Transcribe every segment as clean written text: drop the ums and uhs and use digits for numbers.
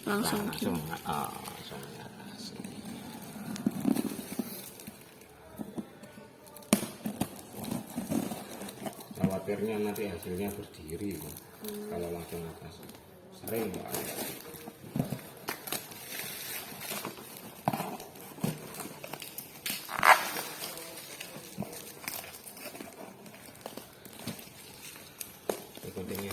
langsung langsung atas. Khawatirnya nanti hasilnya berdiri kalau langsung atas, sering Pak. Pentingnya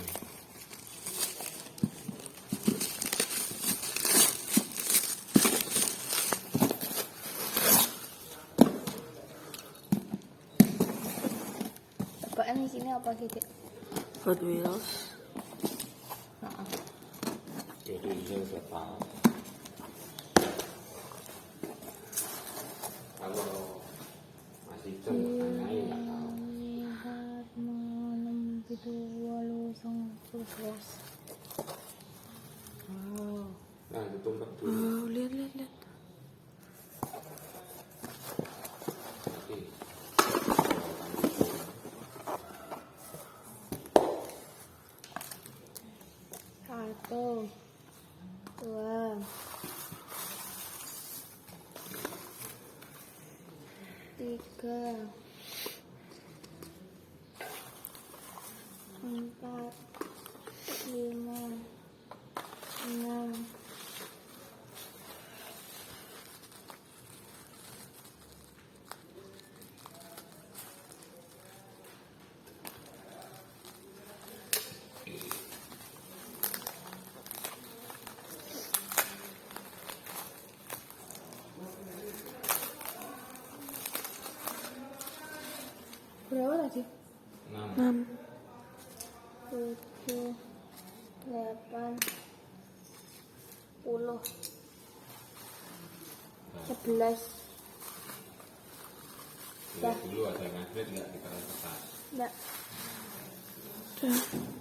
apaan di sini apa sih, Dek? Hot Wheels. jadi dia udah tahu. Kalau masih jam tanyain nggak tahu. Lihat malam itu walau sang terus. Nah ditumpuk dulu. Oh, lihat. Nanti Satu, dua, tiga, empat, lima, enam, berapa tadi? 6. 7, 8, 10, 11. Lihat dulu ada magnet nggak di kertas. Enggak. Udah.